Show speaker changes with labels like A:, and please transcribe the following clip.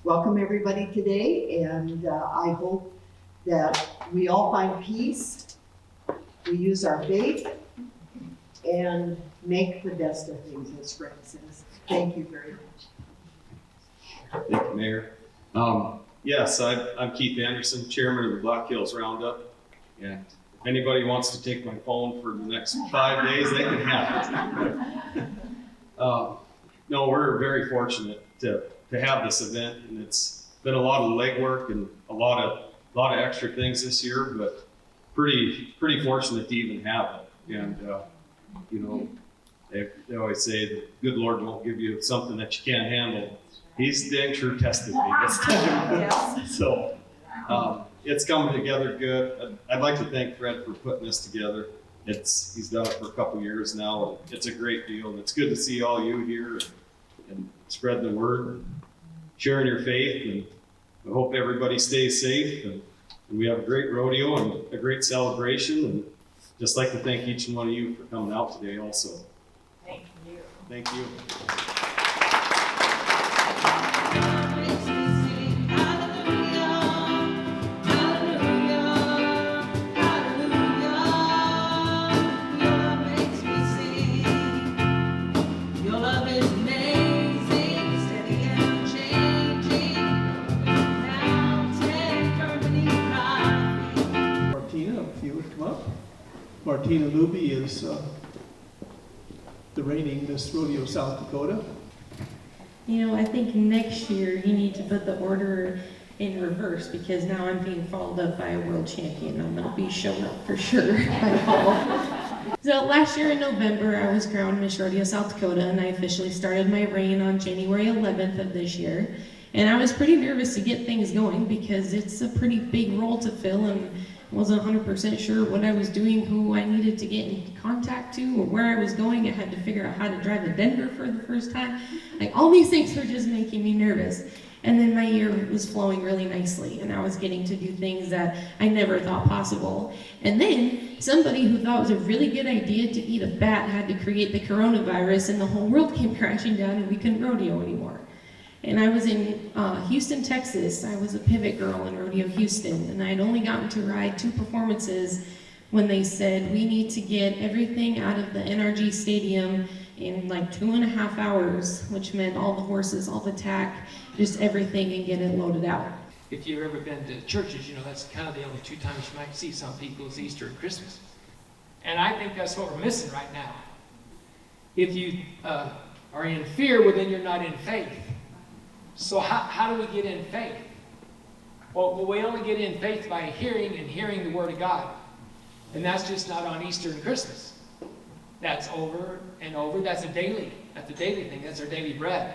A: Welcome everybody today, and I hope that we all find peace, we use our faith, and make the best of things, as Fred says. Thank you very much.
B: Thank you, Mayor. Yes, I'm Keith Anderson, Chairman of the Black Hills Roundup. And if anybody wants to take my phone for the next 5 days, they can have it. No, we're very fortunate to have this event, and it's been a lot of legwork and a lot of extra things this year, but pretty fortunate to even have it. And you know, they always say the good Lord won't give you something that you can't handle. He's dang sure tested me this time. So it's coming together good. I'd like to thank Fred for putting this together. He's done it for a couple years now, and it's a great deal. And it's good to see all you here and spread the word and sharing your faith. And I hope everybody stays safe, and we have a great rodeo and a great celebration. And just like to thank each one of you for coming out today also.
C: Thank you.
B: Thank you.
D: Martina Loobey is the reigning Miss Rodeo South Dakota.
E: You know, I think next year you need to put the order in reverse, because now I'm being followed up by a world champion. I'm going to be showing up for sure by fall. So last year in November, I was crowned Miss Rodeo South Dakota, and I officially started my reign on January 11th of this year. And I was pretty nervous to get things going, because it's a pretty big role to fill, and wasn't 100% sure what I was doing, who I needed to get in contact to, or where I was going. I had to figure out how to drive to Denver for the first time. Like, all these things were just making me nervous. And then my year was flowing really nicely, and I was getting to do things that I never thought possible. And then somebody who thought it was a really good idea to eat a bat had to create the coronavirus, and the whole world came crashing down, and we couldn't rodeo anymore. And I was in Houston, Texas. I was a pivot girl in Rodeo Houston, and I had only gotten to ride 2 performances when they said, we need to get everything out of the NRG stadium in like 2.5 hours, which meant all the horses, all the tack, just everything, and get it loaded out.
F: If you've ever been to churches, you know that's kind of the only 2 times you might see some people is Easter and Christmas. And I think that's what we're missing right now. If you are in fear, well then you're not in faith. So how do we get in faith? Well, we only get in faith by hearing and hearing the Word of God. And that's just not on Easter and Christmas. That's over and over. That's a daily thing. That's our daily bread.